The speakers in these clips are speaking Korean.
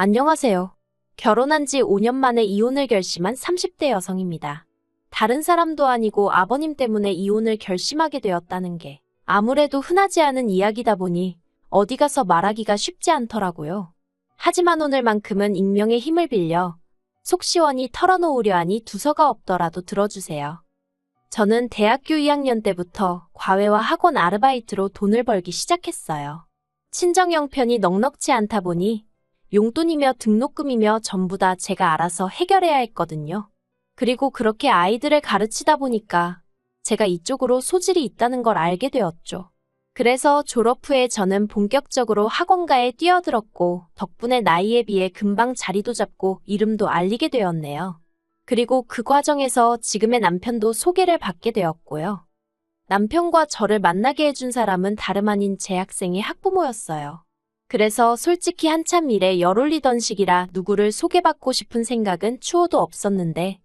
안녕하세요. 결혼한 지 5년 만에 이혼을 결심한 30대 여성입니다. 다른 사람도 아니고 아버님 때문에 이혼을 결심하게 되었다는 게 아무래도 흔하지 않은 이야기다 보니 어디 가서 말하기가 쉽지 않더라고요. 하지만 오늘만큼은 익명의 힘을 빌려 속 시원히 털어놓으려 하니 두서가 없더라도 들어주세요. 저는 대학교 2학년 때부터 과외와 학원 아르바이트로 돈을 벌기 시작했어요. 친정 형편이 넉넉지 않다 보니 용돈이며 등록금이며 전부 다 제가 알아서 해결해야 했거든요. 그리고 그렇게 아이들을 가르치다 보니까 제가 이쪽으로 소질이 있다는 걸 알게 되었죠. 그래서 졸업 후에 저는 본격적으로 학원가에 뛰어들었고 덕분에 나이에 비해 금방 자리도 잡고 이름도 알리게 되었네요. 그리고 그 과정에서 지금의 남편도 소개를 받게 되었고요. 남편과 저를 만나게 해준 사람은 다름 아닌 제 학생의 학부모였어요. 그래서 솔직히 한참 일에 열 올리던 시기라 누구를 소개받고 싶은 생각은 추호도 없었는데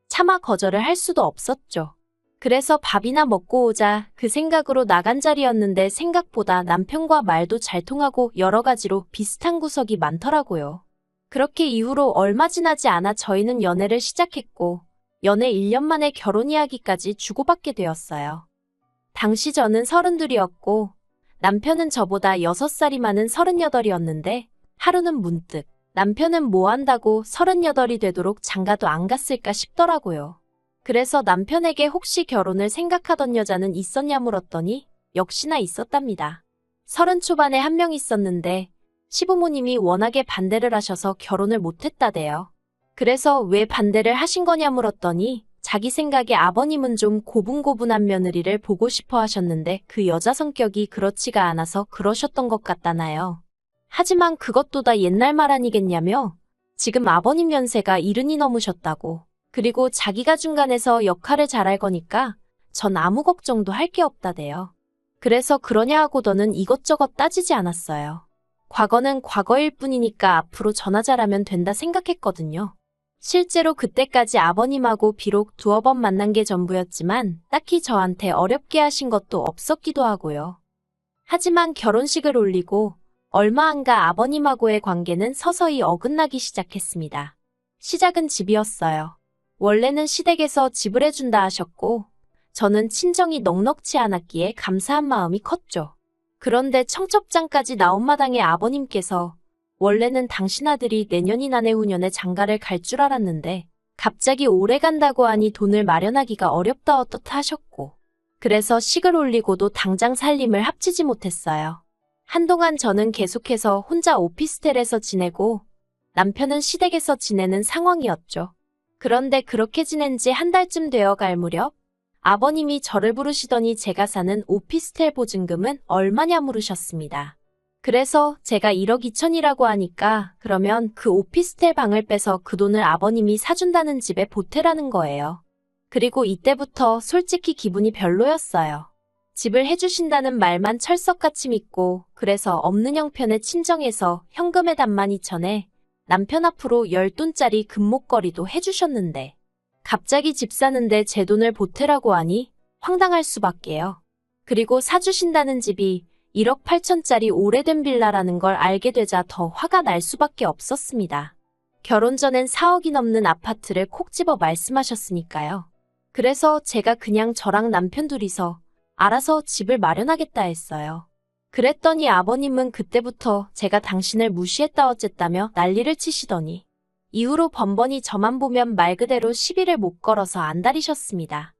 차마 거절을 할 수도 없었죠. 그래서 밥이나 먹고 오자 그 생각으로 나간 자리였는데 생각보다 남편과 말도 잘 통하고 여러 가지로 비슷한 구석이 많더라고요. 그렇게 이후로 얼마 지나지 않아 저희는 연애를 시작했고 연애 1년 만에 결혼 이야기까지 주고받게 되었어요. 당시 저는 32이었고 남편은 저보다 6살이 많은 38이었는데 하루는 문득 남편은 뭐 한다고 38이 되도록 장가도 안 갔을까 싶더라고요. 그래서 남편에게 혹시 결혼을 생각하던 여자는 있었냐 물었더니 역시나 있었답니다. 30 초반에 한 명 있었는데 시부모님이 워낙에 반대를 하셔서 결혼을 못했다대요. 그래서 왜 반대를 하신 거냐 물었더니 자기 생각에 아버님은 좀 고분고분한 며느리를 보고 싶어 하셨는데 그 여자 성격이 그렇지가 않아서 그러셨던 것 같다나요. 하지만 그것도 다 옛날 말 아니겠냐며 지금 아버님 연세가 70이 넘으셨다고. 그리고 자기가 중간에서 역할을 잘할 거니까 전 아무 걱정도 할 게 없다대요. 그래서 그러냐 하고더는 이것저것 따지지 않았어요. 과거는 과거일 뿐이니까 앞으로 전화 잘하면 된다 생각했거든요. 실제로 그때까지 아버님하고 비록 두어 번 만난 게 전부였지만 딱히 저한테 어렵게 하신 것도 없었기도 하고요. 하지만 결혼식을 올리고 얼마 안 가 아버님하고의 관계는 서서히 어긋나기 시작했습니다. 시작은 집이었어요. 원래는 시댁에서 집을 해준다 하셨고 저는 친정이 넉넉지 않았기에 감사한 마음이 컸죠. 그런데 청첩장까지 나온 마당에 아버님께서 원래는 당신 아들이 내년이나 내후년에 장가를 갈 줄 알았는데 갑자기 오래 간다고 하니 돈을 마련하기가 어렵다 어떻다 하셨고 그래서 식을 올리고도 당장 살림을 합치지 못했어요. 한동안 저는 계속해서 혼자 오피스텔에서 지내고 남편은 시댁에서 지내는 상황이었죠. 그런데 그렇게 지낸 지 한 달쯤 되어 갈 무렵 아버님이 저를 부르시더니 제가 사는 오피스텔 보증금은 얼마냐 물으셨습니다. 그래서 제가 1억 2천이라고 하니까 그러면 그 오피스텔 방을 빼서 그 돈을 아버님이 사준다는 집에 보태라는 거예요. 그리고 이때부터 솔직히 기분이 별로였어요. 집을 해주신다는 말만 철석같이 믿고 그래서 없는 형편의 친정에서 현금에 단만 2천에 남편 앞으로 10돈짜리 금목걸이도 해주셨는데 갑자기 집 사는데 제 돈을 보태라고 하니 황당할 수밖에요. 그리고 사주신다는 집이 1억 8천짜리 오래된 빌라라는 걸 알게 되자 더 화가 날 수밖에 없었습니다. 결혼 전엔 4억이 넘는 아파트를 콕 집어 말씀하셨으니까요. 그래서 제가 그냥 저랑 남편 둘이서 알아서 집을 마련하겠다 했어요. 그랬더니 아버님은 그때부터 제가 당신을 무시했다 어쨌다며 난리를 치시더니 이후로 번번이 저만 보면 말 그대로 시비를 못 걸어서 안달이셨습니다.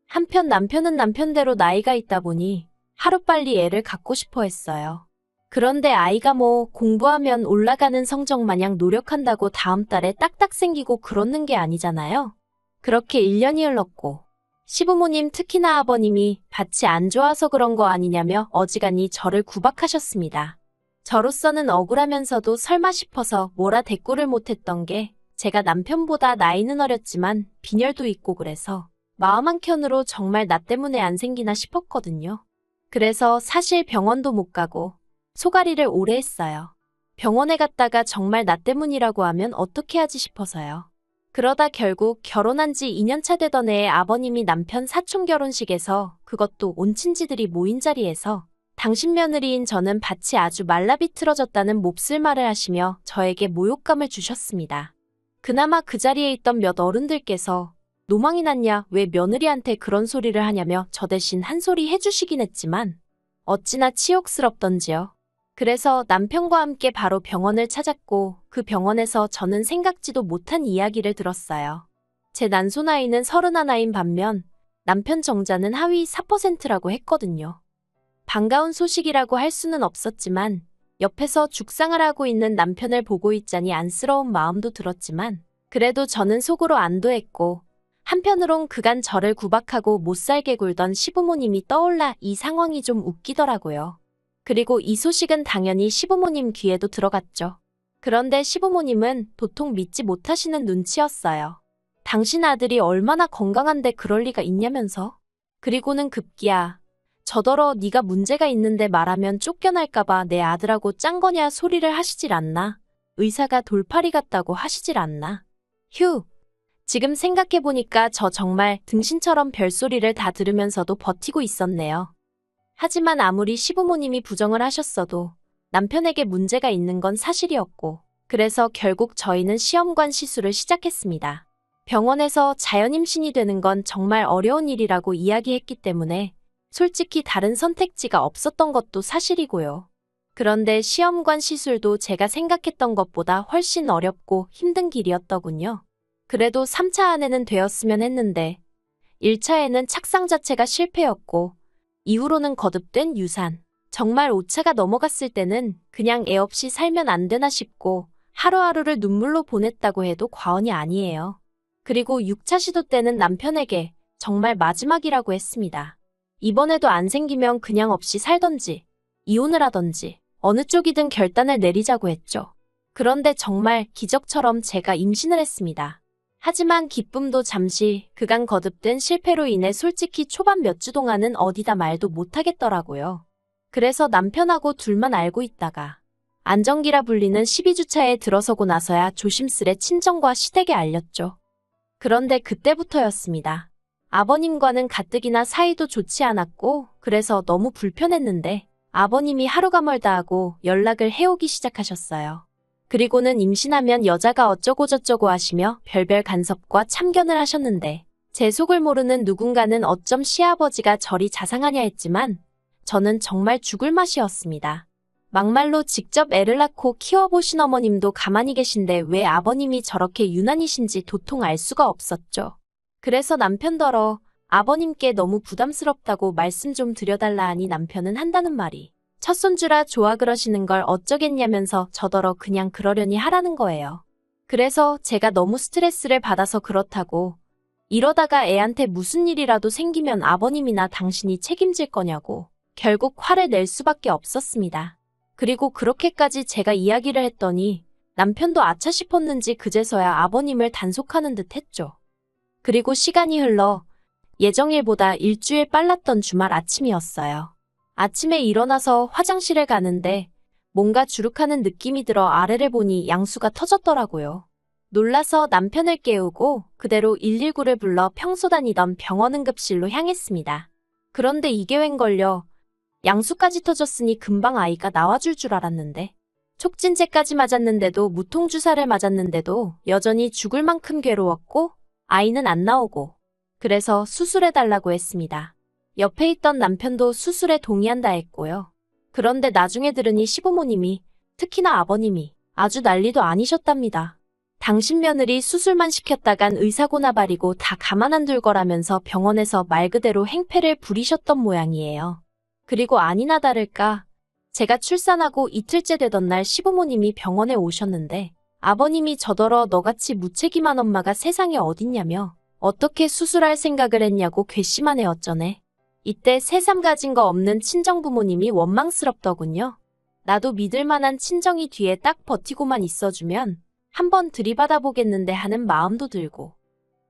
한편 남편은 남편대로 나이가 있다 보니 하루빨리 애를 갖고 싶어 했어요. 그런데 아이가 뭐 공부하면 올라가는 성적 마냥 노력한다고 다음 달에 딱딱 생기고 그러는 게 아니잖아요. 그렇게 1년이 흘렀고 시부모님 특히나 아버님이 밭이 안 좋아서 그런 거 아니냐며 어지간히 저를 구박하셨습니다. 저로서는 억울하면서도 설마 싶어서 뭐라 대꾸를 못했던 게 제가 남편보다 나이는 어렸지만 빈혈도 있고 그래서 마음 한켠으로 정말 나 때문에 안 생기나 싶었거든요. 그래서 사실 병원도 못 가고 소가리를 오래 했어요. 병원에 갔다가 정말 나 때문이라고 하면 어떻게 하지 싶어서요. 그러다 결국 결혼한 지 2년 차 되던 해에 아버님이 남편 사촌 결혼식에서 그것도 온 친지들이 모인 자리에서 당신 며느리인 저는 밭이 아주 말라비틀어졌다는 몹쓸 말을 하시며 저에게 모욕감을 주셨습니다. 그나마 그 자리에 있던 몇 어른들께서 노망이 났냐, 왜 며느리한테 그런 소리를 하냐며 저 대신 한 소리 해주시긴 했지만 어찌나 치욕스럽던지요. 그래서 남편과 함께 바로 병원을 찾았고 그 병원에서 저는 생각지도 못한 이야기를 들었어요. 제 난소 나이는 31인 반면 남편 정자는 하위 4%라고 했거든요. 반가운 소식이라고 할 수는 없었지만 옆에서 죽상을 하고 있는 남편을 보고 있자니 안쓰러운 마음도 들었지만 그래도 저는 속으로 안도했고 한편으론 그간 저를 구박하고 못살게 굴던 시부모님이 떠올라 이 상황이 좀 웃기더라고요. 그리고 이 소식은 당연히 시부모님 귀에도 들어갔죠. 그런데 시부모님은 도통 믿지 못하시는 눈치였어요. 당신 아들이 얼마나 건강한데 그럴 리가 있냐면서? 그리고는 급기야 저더러 네가 문제가 있는데 말하면 쫓겨날까봐 내 아들하고 짠 거냐 소리를 하시질 않나? 의사가 돌팔이 같다고 하시질 않나? 휴! 지금 생각해보니까 저 정말 등신처럼 별소리를 다 들으면서도 버티고 있었네요. 하지만 아무리 시부모님이 부정을 하셨어도 남편에게 문제가 있는 건 사실이었고 그래서 결국 저희는 시험관 시술을 시작했습니다. 병원에서 자연 임신이 되는 건 정말 어려운 일이라고 이야기했기 때문에 솔직히 다른 선택지가 없었던 것도 사실이고요. 그런데 시험관 시술도 제가 생각했던 것보다 훨씬 어렵고 힘든 길이었더군요. 그래도 3차 안에는 되었으면 했는데 1차에는 착상 자체가 실패였고 이후로는 거듭된 유산. 정말 5차가 넘어갔을 때는 그냥 애 없이 살면 안 되나 싶고 하루하루를 눈물로 보냈다고 해도 과언이 아니에요. 그리고 6차 시도 때는 남편에게 정말 마지막이라고 했습니다. 이번에도 안 생기면 그냥 없이 살던지 이혼을 하던지 어느 쪽이든 결단을 내리자고 했죠. 그런데 정말 기적처럼 제가 임신을 했습니다. 하지만 기쁨도 잠시 그간 거듭된 실패로 인해 솔직히 초반 몇 주 동안은 어디다 말도 못하겠더라고요. 그래서 남편하고 둘만 알고 있다가 안정기라 불리는 12주차에 들어서고 나서야 조심스레 친정과 시댁에 알렸죠. 그런데 그때부터였습니다. 아버님과는 가뜩이나 사이도 좋지 않았고 그래서 너무 불편했는데 아버님이 하루가 멀다 하고 연락을 해오기 시작하셨어요. 그리고는 임신하면 여자가 어쩌고저쩌고 하시며 별별 간섭과 참견을 하셨는데 제 속을 모르는 누군가는 어쩜 시아버지가 저리 자상하냐 했지만 저는 정말 죽을 맛이었습니다. 막말로 직접 애를 낳고 키워보신 어머님도 가만히 계신데 왜 아버님이 저렇게 유난이신지 도통 알 수가 없었죠. 그래서 남편더러 아버님께 너무 부담스럽다고 말씀 좀 드려달라 하니 남편은 한다는 말이 첫손주라 좋아 그러시는 걸 어쩌겠냐면서 저더러 그냥 그러려니 하라는 거예요. 그래서 제가 너무 스트레스를 받아서 그렇다고 이러다가 애한테 무슨 일이라도 생기면 아버님이나 당신이 책임질 거냐고 결국 화를 낼 수밖에 없었습니다. 그리고 그렇게까지 제가 이야기를 했더니 남편도 아차 싶었는지 그제서야 아버님을 단속하는 듯 했죠. 그리고 시간이 흘러 예정일보다 일주일 빨랐던 주말 아침이었어요. 아침에 일어나서 화장실에 가는데 뭔가 주룩하는 느낌이 들어 아래를 보니 양수가 터졌더라고요. 놀라서 남편을 깨우고 그대로 119를 불러 평소 다니던 병원 응급실로 향했습니다. 그런데 이게 웬걸요. 양수까지 터졌으니 금방 아이가 나와줄 줄 알았는데 촉진제까지 맞았는데도 무통주사를 맞았는데도 여전히 죽을 만큼 괴로웠고 아이는 안 나오고 그래서 수술해달라고 했습니다. 옆에 있던 남편도 수술에 동의한다 했고요. 그런데 나중에 들으니 시부모님이 특히나 아버님이 아주 난리도 아니셨답니다. 당신 며느리 수술만 시켰다간 의사고나발이고 다 가만 안 둘 거라면서 병원에서 말 그대로 행패를 부리셨던 모양이에요. 그리고 아니나 다를까 제가 출산하고 이틀째 되던 날 시부모님이 병원에 오셨는데 아버님이 저더러 너같이 무책임한 엄마가 세상에 어딨냐며 어떻게 수술할 생각을 했냐고 괘씸하네 어쩌네. 이때 새삼 가진 거 없는 친정부모님이 원망스럽더군요. 나도 믿을 만한 친정이 뒤에 딱 버티고만 있어주면 한번 들이받아 보겠는데 하는 마음도 들고.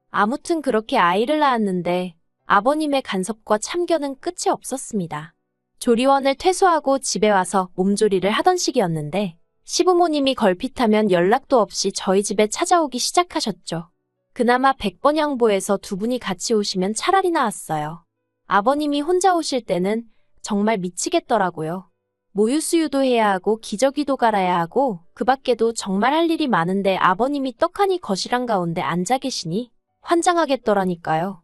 아무튼 그렇게 아이를 낳았는데 아버님의 간섭과 참견은 끝이 없었습니다. 조리원을 퇴소하고 집에 와서 몸조리를 하던 시기였는데 시부모님이 걸핏하면 연락도 없이 저희 집에 찾아오기 시작하셨죠. 그나마 100번 양보해서 두 분이 같이 오시면 차라리 나았어요. 아버님이 혼자 오실 때는 정말 미치겠더라고요. 모유수유도 해야 하고 기저귀도 갈아야 하고 그 밖에도 정말 할 일이 많은데 아버님이 떡하니 거실 한가운데 앉아 계시니 환장하겠더라니까요.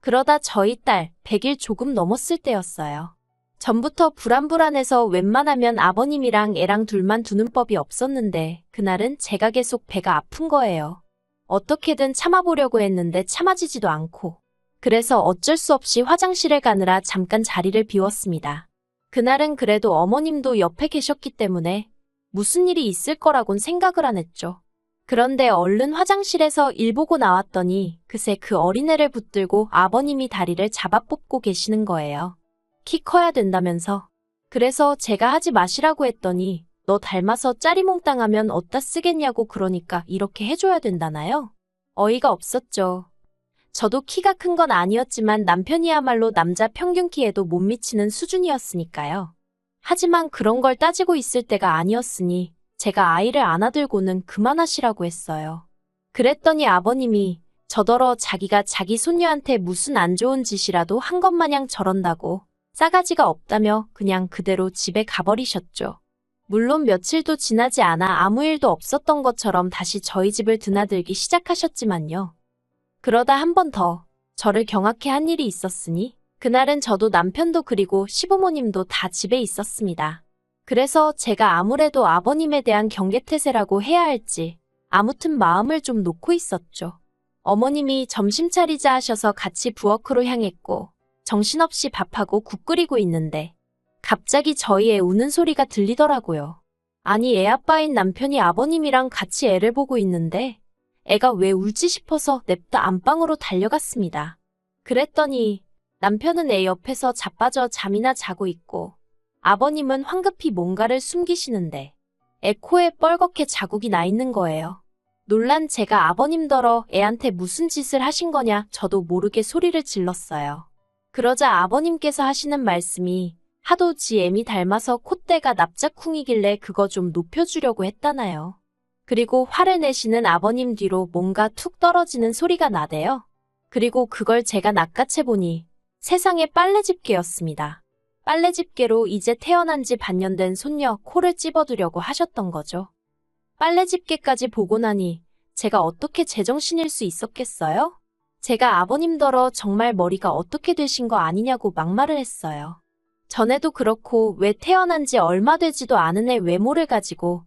그러다 저희 딸 100일 조금 넘었을 때였어요. 전부터 불안불안해서 웬만하면 아버님이랑 애랑 둘만 두는 법이 없었는데 그날은 제가 계속 배가 아픈 거예요. 어떻게든 참아보려고 했는데 참아지지도 않고. 그래서 어쩔 수 없이 화장실에 가느라 잠깐 자리를 비웠습니다. 그날은 그래도 어머님도 옆에 계셨기 때문에 무슨 일이 있을 거라곤 생각을 안 했죠. 그런데 얼른 화장실에서 일 보고 나왔더니 그새 그 어린애를 붙들고 아버님이 다리를 잡아 뽑고 계시는 거예요. 키 커야 된다면서. 그래서 제가 하지 마시라고 했더니 너 닮아서 짜리몽땅하면 어디다 쓰겠냐고 그러니까 이렇게 해줘야 된다나요? 어이가 없었죠. 저도 키가 큰 건 아니었지만 남편이야말로 남자 평균 키에도 못 미치는 수준이었으니까요. 하지만 그런 걸 따지고 있을 때가 아니었으니 제가 아이를 안아들고는 그만하시라고 했어요. 그랬더니 아버님이 저더러 자기가 자기 손녀한테 무슨 안 좋은 짓이라도 한 것 마냥 저런다고 싸가지가 없다며 그냥 그대로 집에 가버리셨죠. 물론 며칠도 지나지 않아 아무 일도 없었던 것처럼 다시 저희 집을 드나들기 시작하셨지만요. 그러다 한 번 더 저를 경악해 한 일이 있었으니 그날은 저도 남편도 그리고 시부모님도 다 집에 있었습니다. 그래서 제가 아무래도 아버님에 대한 경계태세라고 해야 할지 아무튼 마음을 좀 놓고 있었죠. 어머님이 점심 차리자 하셔서 같이 부엌으로 향했고 정신없이 밥하고 국 끓이고 있는데 갑자기 저희 애 우는 소리가 들리더라고요. 아니 애 아빠인 남편이 아버님이랑 같이 애를 보고 있는데 애가 왜 울지 싶어서 냅다 안방으로 달려갔습니다. 그랬더니 남편은 애 옆에서 자빠져 잠이나 자고 있고 아버님은 황급히 뭔가를 숨기시는데 애 코에 뻘겋게 자국이 나 있는 거예요. 놀란 제가 아버님더러 애한테 무슨 짓을 하신 거냐 저도 모르게 소리를 질렀어요. 그러자 아버님께서 하시는 말씀이 하도 지 애미 닮아서 콧대가 납작쿵이길래 그거 좀 높여주려고 했다나요. 그리고 화를 내시는 아버님 뒤로 뭔가 툭 떨어지는 소리가 나대요. 그리고 그걸 제가 낚아채보니 세상에 빨래집게였습니다. 빨래집게로 이제 태어난 지 반년 된 손녀 코를 찝어두려고 하셨던 거죠. 빨래집게까지 보고 나니 제가 어떻게 제정신일 수 있었겠어요? 제가 아버님더러 정말 머리가 어떻게 되신 거 아니냐고 막말을 했어요. 전에도 그렇고 왜 태어난 지 얼마 되지도 않은 애 외모를 가지고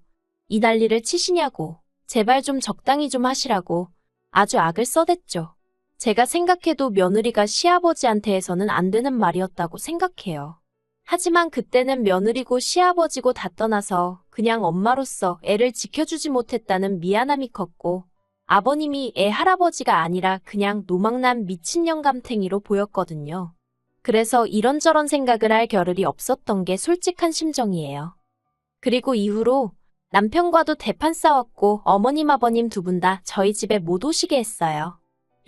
이 난리를 치시냐고 제발 좀 적당히 좀 하시라고 아주 악을 써댔죠. 제가 생각해도 며느리가 시아버지한테 해서는 안 되는 말이었다고 생각해요. 하지만 그때는 며느리고 시아버지고 다 떠나서 그냥 엄마로서 애를 지켜주지 못했다는 미안함이 컸고 아버님이 애 할아버지가 아니라 그냥 노망난 미친 영감탱이로 보였거든요. 그래서 이런저런 생각을 할 겨를이 없었던 게 솔직한 심정이에요. 그리고 이후로 남편과도 대판 싸웠고 어머님 아버님 두 분 다 저희 집에 못 오시게 했어요.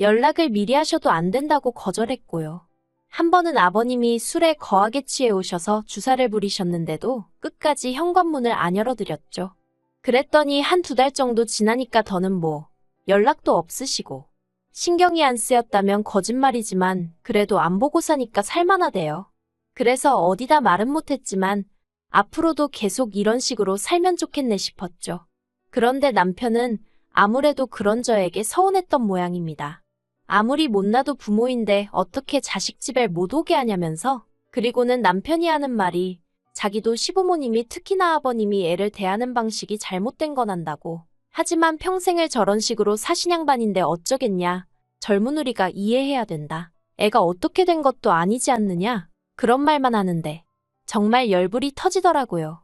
연락을 미리 하셔도 안 된다고 거절했고요. 한 번은 아버님이 술에 거하게 취해 오셔서 주사를 부리셨는데도 끝까지 현관문을 안 열어드렸죠. 그랬더니 한두 달 정도 지나니까 더는 뭐 연락도 없으시고 신경이 안 쓰였다면 거짓말이지만 그래도 안 보고 사니까 살만하대요. 그래서 어디다 말은 못했지만 앞으로도 계속 이런 식으로 살면 좋겠네 싶었죠. 그런데 남편은 아무래도 그런 저에게 서운했던 모양입니다. 아무리 못나도 부모인데 어떻게 자식 집에 못 오게 하냐면서 그리고는 남편이 하는 말이 자기도 시부모님이 특히나 아버님이 애를 대하는 방식이 잘못된 건 안다고. 하지만 평생을 저런 식으로 사신 양반인데 어쩌겠냐. 젊은 우리가 이해해야 된다. 애가 어떻게 된 것도 아니지 않느냐. 그런 말만 하는데 정말 열불이 터지더라고요.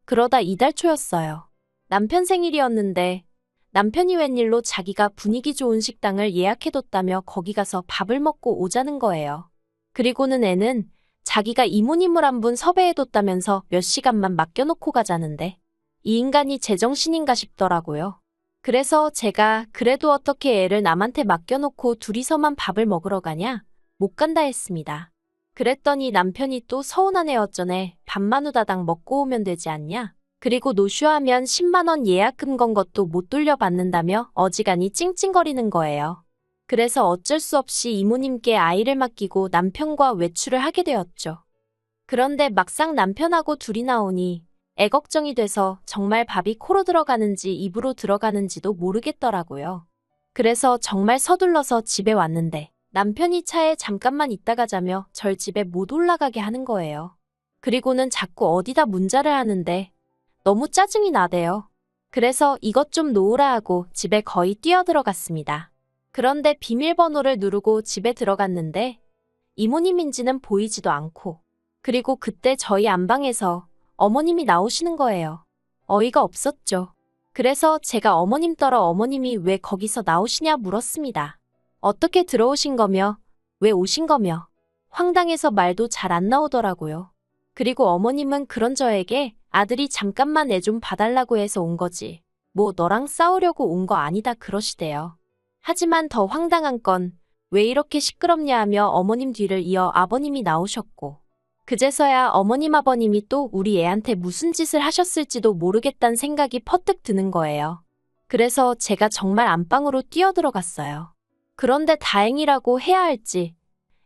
그러다 이달 초였어요. 남편 생일이었는데 남편이 웬일로 자기가 분위기 좋은 식당을 예약해뒀다며 거기 가서 밥을 먹고 오자는 거예요. 그리고는 애는 자기가 이모님을 한 분 섭외해뒀다면서 몇 시간만 맡겨놓고 가자는데 이 인간이 제정신인가 싶더라고요. 그래서 제가 그래도 어떻게 애를 남한테 맡겨놓고 둘이서만 밥을 먹으러 가냐? 못 간다 했습니다. 그랬더니 남편이 또 서운한 애 어쩌네 밥만 후다닥 먹고 오면 되지 않냐? 그리고 노쇼하면 10만 원 예약금 건 것도 못 돌려받는다며 어지간히 찡찡거리는 거예요. 그래서 어쩔 수 없이 이모님께 아이를 맡기고 남편과 외출을 하게 되었죠. 그런데 막상 남편하고 둘이 나오니 애걱정이 돼서 정말 밥이 코로 들어가는지 입으로 들어가는지도 모르겠더라고요. 그래서 정말 서둘러서 집에 왔는데 남편이 차에 잠깐만 있다가 자며 절 집에 못 올라가게 하는 거예요. 그리고는 자꾸 어디다 문자를 하는데 너무 짜증이 나대요. 그래서 이것 좀 놓으라 하고 집에 거의 뛰어들어갔습니다. 그런데 비밀번호를 누르고 집에 들어갔는데 이모님인지는 보이지도 않고, 그리고 그때 저희 안방에서 어머님이 나오시는 거예요. 어이가 없었죠. 그래서 제가 어머님 떨어 어머님이 왜 거기서 나오시냐 물었습니다. 어떻게 들어오신 거며 왜 오신 거며 황당해서 말도 잘 안 나오더라고요. 그리고 어머님은 그런 저에게 아들이 잠깐만 애 좀 봐달라고 해서 온 거지. 뭐 너랑 싸우려고 온 거 아니다 그러시대요. 하지만 더 황당한 건 왜 이렇게 시끄럽냐 하며 어머님 뒤를 이어 아버님이 나오셨고, 그제서야 어머님 아버님이 또 우리 애한테 무슨 짓을 하셨을지도 모르겠다는 생각이 퍼뜩 드는 거예요. 그래서 제가 정말 안방으로 뛰어들어갔어요. 그런데 다행이라고 해야 할지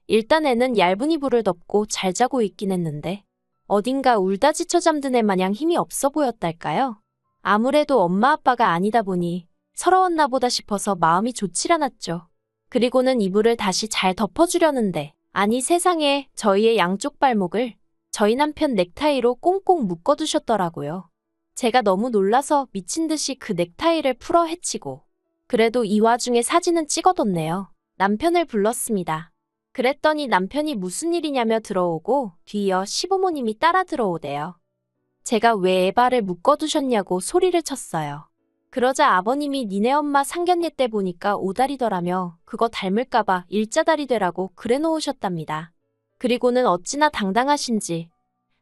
일단 애는 얇은 이불을 덮고 잘 자고 있긴 했는데 어딘가 울다 지쳐 잠든 애 마냥 힘이 없어 보였달까요? 아무래도 엄마 아빠가 아니다 보니 서러웠나 보다 싶어서 마음이 좋질 않았죠. 그리고는 이불을 다시 잘 덮어주려는데 아니 세상에 저희의 양쪽 발목을 저희 남편 넥타이로 꽁꽁 묶어두셨더라고요. 제가 너무 놀라서 미친 듯이 그 넥타이를 풀어 헤치고, 그래도 이 와중에 사진은 찍어뒀네요. 남편을 불렀습니다. 그랬더니 남편이 무슨 일이냐며 들어오고 뒤이어 시부모님이 따라 들어오대요. 제가 왜 애발을 묶어두셨냐고 소리를 쳤어요. 그러자 아버님이 니네 엄마 상견례 때 보니까 오다리더라며 그거 닮을까봐 일자다리 되라고 그래 놓으셨답니다. 그리고는 어찌나 당당하신지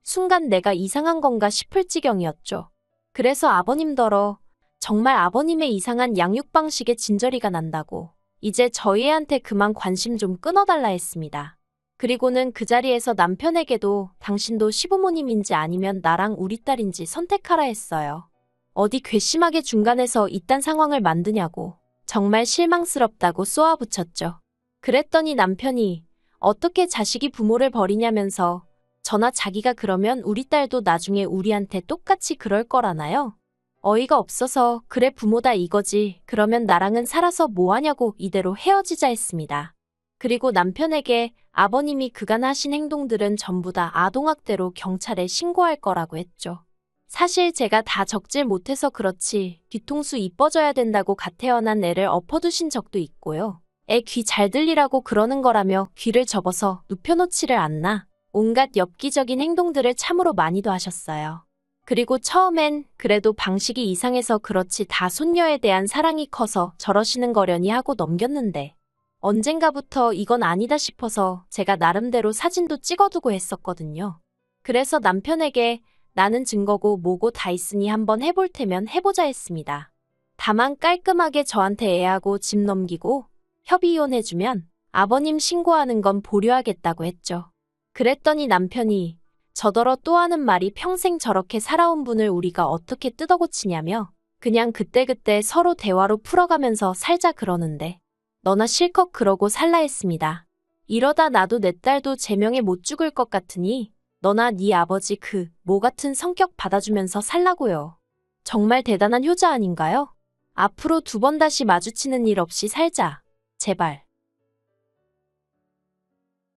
순간 내가 이상한 건가 싶을 지경이었죠. 그래서 아버님더러 정말 아버님의 이상한 양육 방식에 진저리가 난다고 이제 저희 애한테 그만 관심 좀 끊어달라 했습니다. 그리고는 그 자리에서 남편에게도 당신도 시부모님인지 아니면 나랑 우리 딸인지 선택하라 했어요. 어디 괘씸하게 중간에서 이딴 상황을 만드냐고 정말 실망스럽다고 쏘아붙였죠. 그랬더니 남편이 어떻게 자식이 부모를 버리냐면서 저나 자기가 그러면 우리 딸도 나중에 우리한테 똑같이 그럴 거라나요? 어이가 없어서 그래 부모다 이거지 그러면 나랑은 살아서 뭐하냐고 이대로 헤어지자 했습니다. 그리고 남편에게 아버님이 그간 하신 행동들은 전부 다 아동학대로 경찰에 신고할 거라고 했죠. 사실 제가 다 적질 못해서 그렇지 뒤통수 이뻐져야 된다고 갓 태어난 애를 엎어두신 적도 있고요. 애 귀 잘 들리라고 그러는 거라며 귀를 접어서 눕혀놓지를 않나 온갖 엽기적인 행동들을 참으로 많이도 하셨어요. 그리고 처음엔 그래도 방식이 이상해서 그렇지 다 손녀에 대한 사랑이 커서 저러시는 거려니 하고 넘겼는데 언젠가부터 이건 아니다 싶어서 제가 나름대로 사진도 찍어두고 했었거든요. 그래서 남편에게 나는 증거고 뭐고 다 있으니 한번 해볼 테면 해보자 했습니다. 다만 깔끔하게 저한테 애하고 집 넘기고 협의 이혼해주면 아버님 신고하는 건 보류하겠다고 했죠. 그랬더니 남편이 저더러 또 하는 말이 평생 저렇게 살아온 분을 우리가 어떻게 뜯어고치냐며 그냥 그때그때 서로 대화로 풀어가면서 살자 그러는데 너나 실컷 그러고 살라 했습니다. 이러다 나도 내 딸도 제명에 못 죽을 것 같으니 너나 네 아버지 그 모 같은 성격 받아주면서 살라고요. 정말 대단한 효자 아닌가요? 앞으로 두 번 다시 마주치는 일 없이 살자. 제발.